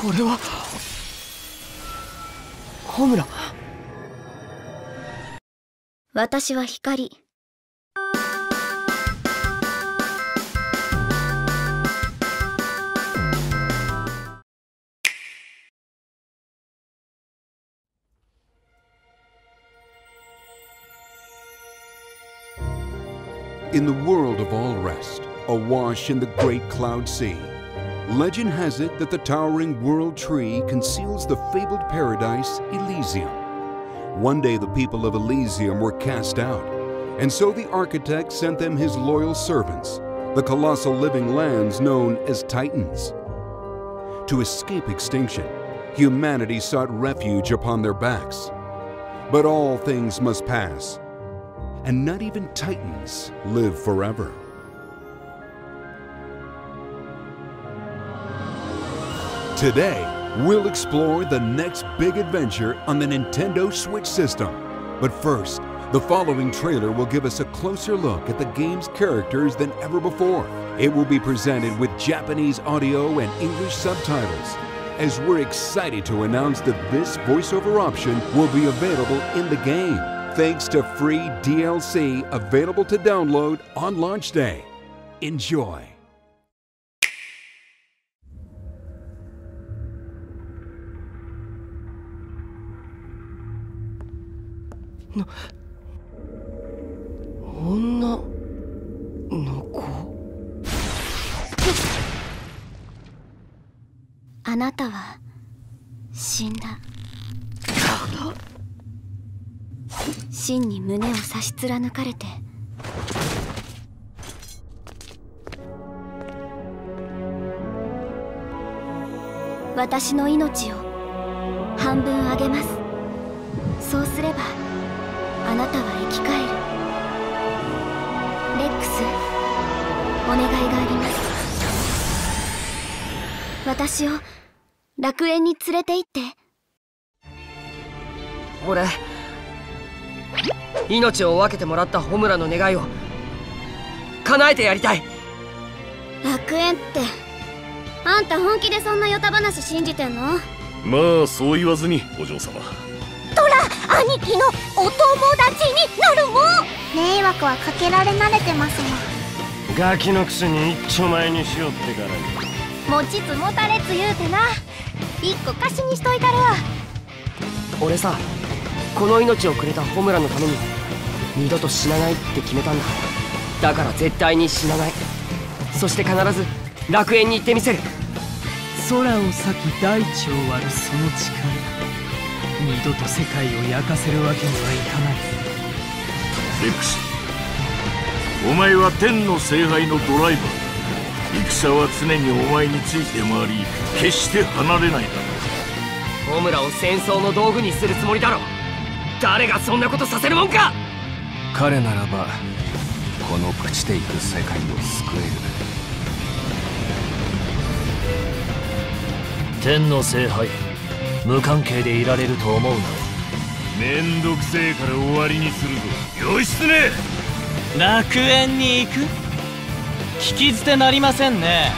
これはホムラ。私は光。In the world of all rest, awash in the great cloud sea, legend has it that the towering world tree conceals the fabled paradise Elysium. One day the people of Elysium were cast out, and so the architect sent them his loyal servants, the colossal living lands known as Titans. To escape extinction, humanity sought refuge upon their backs. But all things must pass, and not even Titans live forever. Today, we'll explore the next big adventure on the Nintendo Switch system. But first, the following trailer will give us a closer look at the game's characters than ever before. It will be presented with Japanese audio and English subtitles, as we're excited to announce that this voiceover option will be available in the game, thanks to free DLC available to download on launch day. Enjoy! No. 女の子。あなたは死んだ。真に胸を差し貫かれて、私の命を半分あげます。そうすればあなたは生き返る。レックス、お願いがあります。私を楽園に連れて行って。俺、命を分けてもらったホムラの願いを叶えてやりたい。楽園って、あんた本気でそんなヨタ話信じてんの？まあそう言わずに、お嬢様。トラ、兄貴のお友達になるもん。迷惑はかけられ慣れてますもん。ガキのくせに一丁前にしよってからに。持ちつ持たれつ言うてな。一個貸しにしといたるわ。俺さ、この命をくれたホムラのために二度と死なないって決めたんだ。だから絶対に死なない。そして必ず楽園に行ってみせる。空を裂き大地を割るその力、二度と世界を焼かせるわけにはいかない。レックス、お前は天の聖杯のドライバー。戦は常にお前について回り、決して離れないだろう。ホムラを戦争の道具にするつもりだろ。誰がそんなことさせるもんか。彼ならばこの朽ちていく世界を救える。天の聖杯、無関係でいられると思うな。めんどくせえから終わりにするぞ。義経、楽園に行く？聞き捨てなりませんね。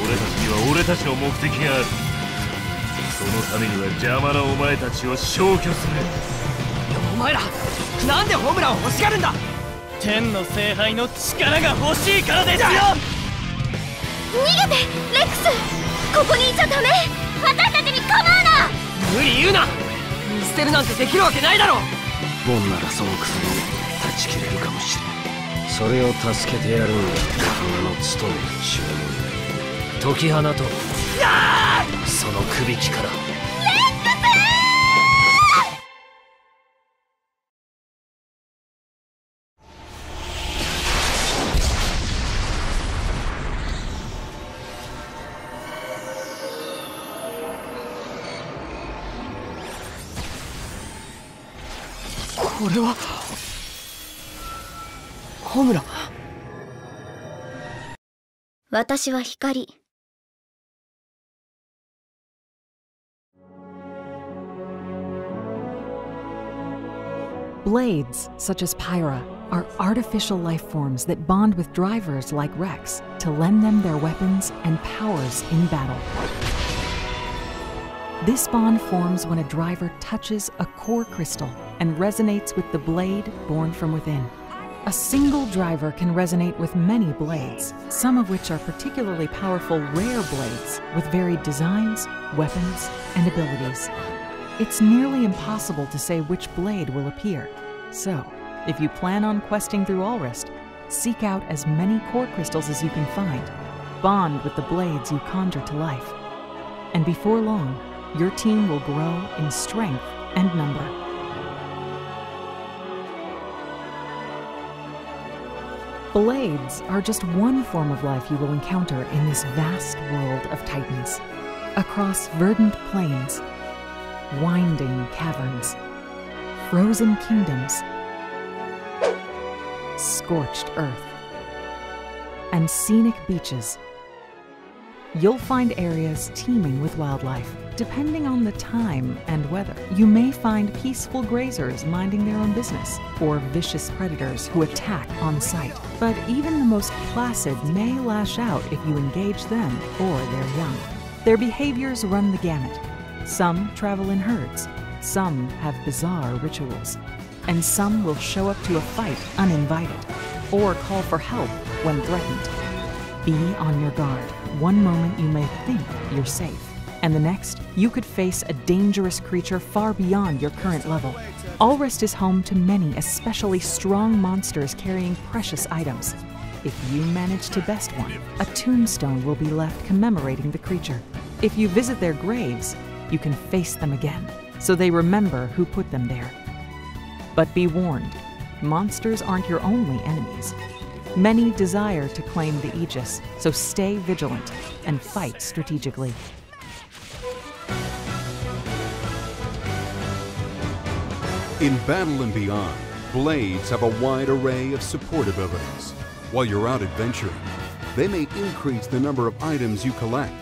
俺たちには俺たちの目的がある。そのためには邪魔なお前たちを消去する。お前ら、なんでホムラを欲しがるんだ。天の聖杯の力が欲しいからですよ。逃げて、レックス。ここにいちゃダメ。私たちに構うな。無理言うな。見捨てるなんてできるわけないだろ。ボンならそのクソを断ち切れるかもしれない。それを助けてやるのが僕の務める注文。解き放とう、そのくびきから。これはホムラ。私は光。Blades, such as Pyra, are artificial life forms that bond with drivers like Rex to lend them their weapons and powers in battle. This bond forms when a driver touches a core crystal and resonates with the blade born from within. A single driver can resonate with many blades, some of which are particularly powerful rare blades with varied designs, weapons, and abilities. It's nearly impossible to say which blade will appear. So, if you plan on questing through Allrest, seek out as many core crystals as you can find. Bond with the blades you conjure to life. And before long, your team will grow in strength and number. Blades are just one form of life you will encounter in this vast world of titans. Across verdant plains, winding caverns, frozen kingdoms, scorched earth, and scenic beaches, you'll find areas teeming with wildlife. Depending on the time and weather, you may find peaceful grazers minding their own business, or vicious predators who attack on sight. But even the most placid may lash out if you engage them or their young. Their behaviors run the gamut. Some travel in herds, some have bizarre rituals, and some will show up to a fight uninvited, or call for help when threatened. Be on your guard. One moment you may think you're safe, and the next, you could face a dangerous creature far beyond your current level. Allrest is home to many especially strong monsters carrying precious items. If you manage to best one, a tombstone will be left commemorating the creature. If you visit their graves, you can face them again, so they remember who put them there. But be warned, monsters aren't your only enemies. Many desire to claim the Aegis, so stay vigilant and fight strategically. In Battle and Beyond, blades have a wide array of support abilities. While you're out adventuring, they may increase the number of items you collect,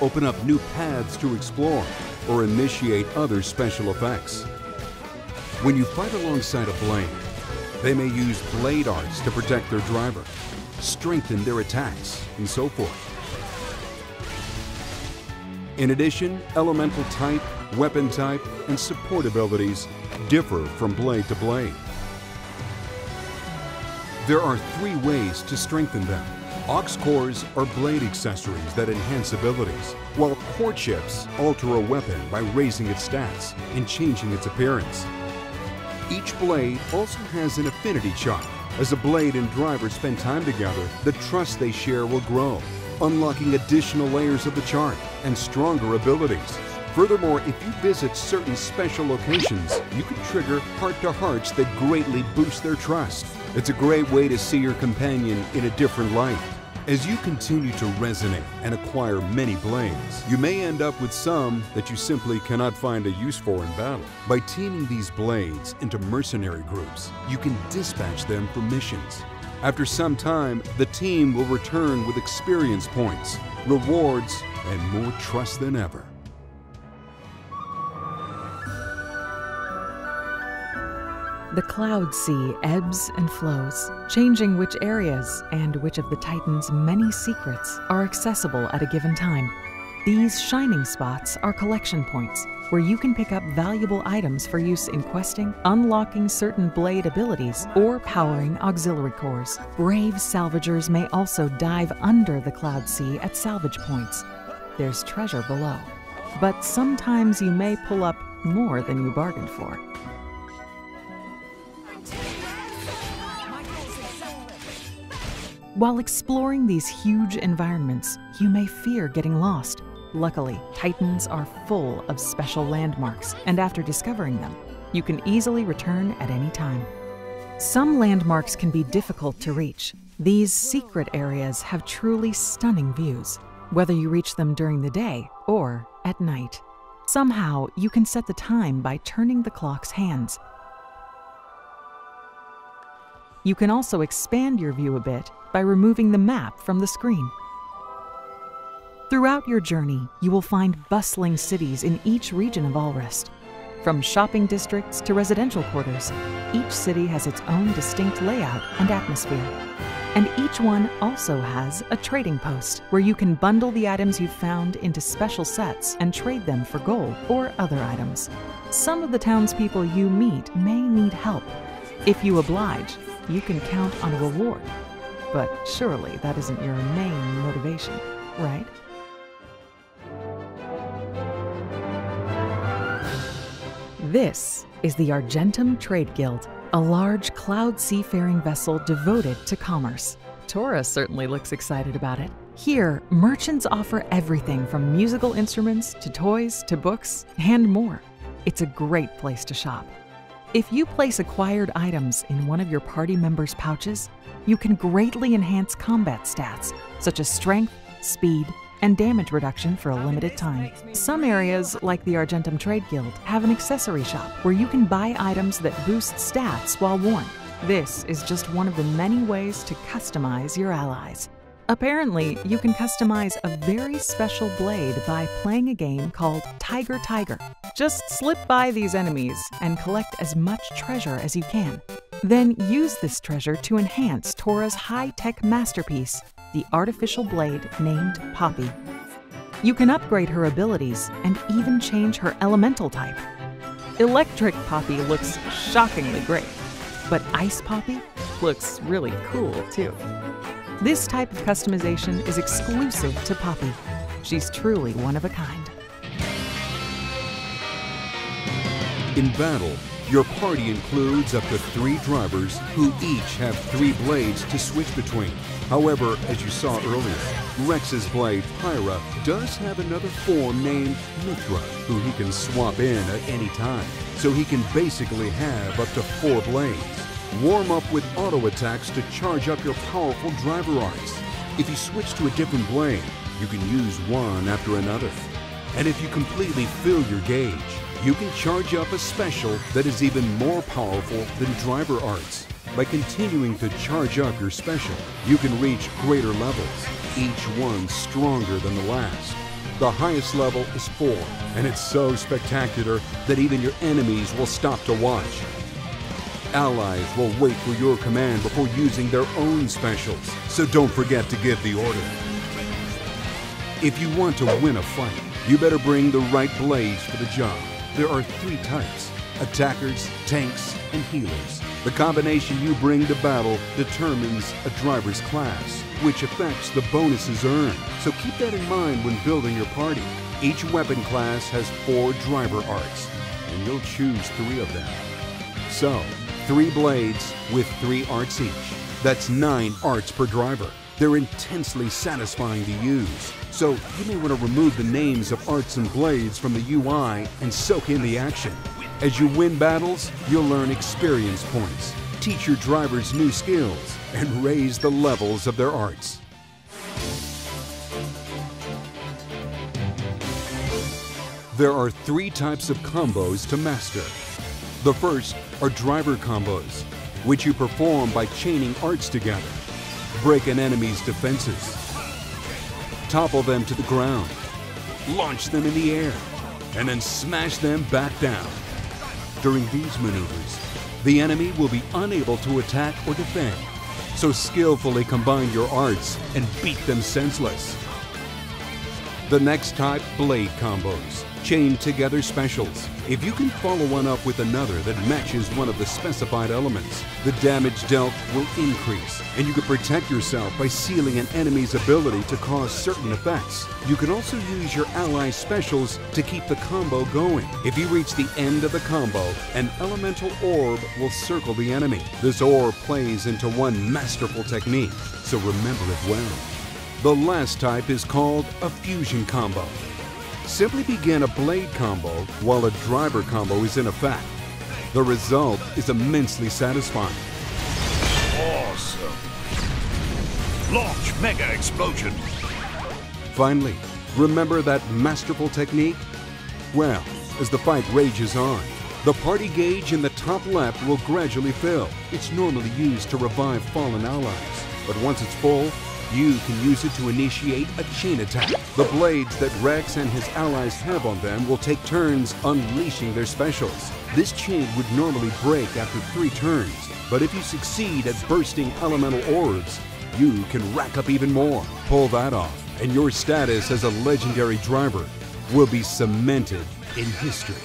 open up new paths to explore, or initiate other special effects. When you fight alongside a blade, they may use blade arts to protect their driver, strengthen their attacks, and so forth. In addition, elemental type, weapon type, and support abilities differ from blade to blade. There are 3 ways to strengthen them. Aux cores are blade accessories that enhance abilities, while core chips alter a weapon by raising its stats and changing its appearance. Each blade also has an affinity chart. As a blade and driver spend time together, the trust they share will grow, unlocking additional layers of the chart and stronger abilities. Furthermore, if you visit certain special locations, you can trigger heart-to-hearts that greatly boost their trust. It's a great way to see your companion in a different light. As you continue to resonate and acquire many blades, you may end up with some that you simply cannot find a use for in battle. By teaming these blades into mercenary groups, you can dispatch them for missions. After some time, the team will return with experience points, rewards, and more trust than ever. The Cloud Sea ebbs and flows, changing which areas and which of the Titan's many secrets are accessible at a given time. These shining spots are collection points, where you can pick up valuable items for use in questing, unlocking certain blade abilities, or powering auxiliary cores. Brave salvagers may also dive under the Cloud Sea at salvage points. There's treasure below, but sometimes you may pull up more than you bargained for. While exploring these huge environments, you may fear getting lost. Luckily, Titans are full of special landmarks, and after discovering them, you can easily return at any time. Some landmarks can be difficult to reach. These secret areas have truly stunning views, whether you reach them during the day or at night. Somehow, you can set the time by turning the clock's hands. You can also expand your view a bit by removing the map from the screen. Throughout your journey, you will find bustling cities in each region of Allrest. From shopping districts to residential quarters, each city has its own distinct layout and atmosphere. And each one also has a trading post where you can bundle the items you've found into special sets and trade them for gold or other items. Some of the townspeople you meet may need help. If you oblige, you can count on a reward. But surely that isn't your main motivation, right? This is the Argentum Trade Guild, a large cloud seafaring vessel devoted to commerce. Tora certainly looks excited about it. Here, merchants offer everything from musical instruments to toys to books and more. It's a great place to shop. If you place acquired items in one of your party members' pouches, you can greatly enhance combat stats, such as strength, speed, and damage reduction for a limited time. Some areas, like the Argentum Trade Guild, have an accessory shop where you can buy items that boost stats while worn. This is just one of the many ways to customize your allies. Apparently, you can customize a very special blade by playing a game called Tiger Tiger. Just slip by these enemies and collect as much treasure as you can. Then use this treasure to enhance Tora's high-tech masterpiece, the artificial blade named Poppy. You can upgrade her abilities and even change her elemental type. Electric Poppy looks shockingly great, but Ice Poppy looks really cool too. This type of customization is exclusive to Poppy. She's truly one of a kind. In battle, your party includes up to 3 drivers who each have 3 blades to switch between. However, as you saw earlier, Rex's blade, Pyra, does have another form named Mithra, who he can swap in at any time. So he can basically have up to 4 blades. Warm up with auto attacks to charge up your powerful driver arts. If you switch to a different blade, you can use one after another. And if you completely fill your gauge, you can charge up a special that is even more powerful than driver arts. By continuing to charge up your special, you can reach greater levels, each one stronger than the last. The highest level is 4, and it's so spectacular that even your enemies will stop to watch. Allies will wait for your command before using their own specials, so don't forget to give the order. If you want to win a fight, you better bring the right blades for the job. There are 3 types: attackers, tanks, and healers. The combination you bring to battle determines a driver's class, which affects the bonuses earned. So keep that in mind when building your party. Each weapon class has 4 driver arts, and you'll choose 3 of them. So, 3 blades with 3 arts each. That's 9 arts per driver. They're intensely satisfying to use. So you may want to remove the names of arts and blades from the UI and soak in the action. As you win battles, you'll learn experience points, teach your drivers new skills, and raise the levels of their arts. There are 3 types of combos to master. The first are driver combos, which you perform by chaining arts together. Break an enemy's defenses, topple them to the ground, launch them in the air, and then smash them back down. During these maneuvers, the enemy will be unable to attack or defend, so skillfully combine your arts and beat them senseless. The next type, blade combos, chain together specials. If you can follow one up with another that matches one of the specified elements, the damage dealt will increase, and you can protect yourself by sealing an enemy's ability to cause certain effects. You can also use your ally specials to keep the combo going. If you reach the end of the combo, an elemental orb will circle the enemy. This orb plays into one masterful technique, so remember it well. The last type is called a fusion combo. Simply begin a blade combo while a driver combo is in effect. The result is immensely satisfying. Awesome! Launch Mega Explosion! Finally, remember that masterful technique? Well, as the fight rages on, the party gauge in the top left will gradually fill. It's normally used to revive fallen allies, but once it's full, you can use it to initiate a chain attack. The blades that Rex and his allies have on them will take turns unleashing their specials. This chain would normally break after 3 turns, but if you succeed at bursting elemental orbs, you can rack up even more. Pull that off, and your status as a legendary driver will be cemented in history.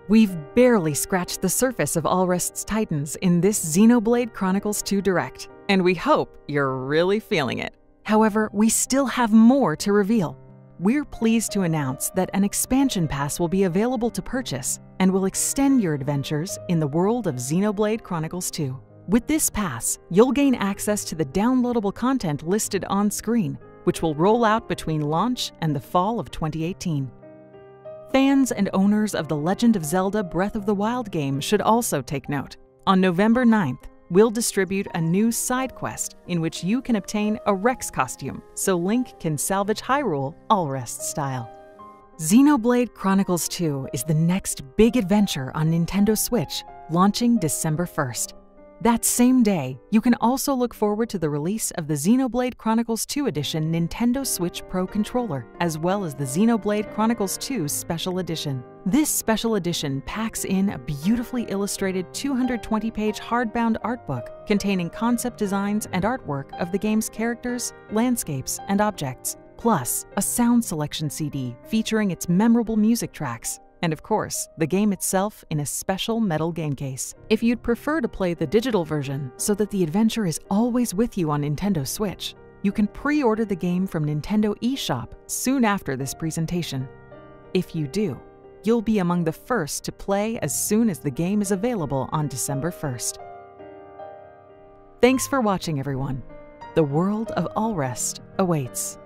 We've barely scratched the surface of Allrest's titans in this Xenoblade Chronicles 2 Direct, and we hope you're really feeling it. However, we still have more to reveal. We're pleased to announce that an expansion pass will be available to purchase and will extend your adventures in the world of Xenoblade Chronicles 2. With this pass, you'll gain access to the downloadable content listed on screen, which will roll out between launch and the fall of 2018. Fans and owners of The Legend of Zelda Breath of the Wild game should also take note. On November 9th, we'll distribute a new side quest in which you can obtain a Rex costume, so Link can salvage Hyrule Allrest style. Xenoblade Chronicles 2 is the next big adventure on Nintendo Switch, launching December 1st. That same day, you can also look forward to the release of the Xenoblade Chronicles 2 Edition Nintendo Switch Pro controller, as well as the Xenoblade Chronicles 2 Special Edition. This special edition packs in a beautifully illustrated 220-page hardbound art book containing concept designs and artwork of the game's characters, landscapes, and objects, plus a sound selection CD featuring its memorable music tracks, and of course, the game itself in a special metal game case. If you'd prefer to play the digital version so that the adventure is always with you on Nintendo Switch, you can pre-order the game from Nintendo eShop soon after this presentation. If you do, you'll be among the first to play as soon as the game is available on December 1st. Thanks for watching, everyone. The world of Allrest awaits.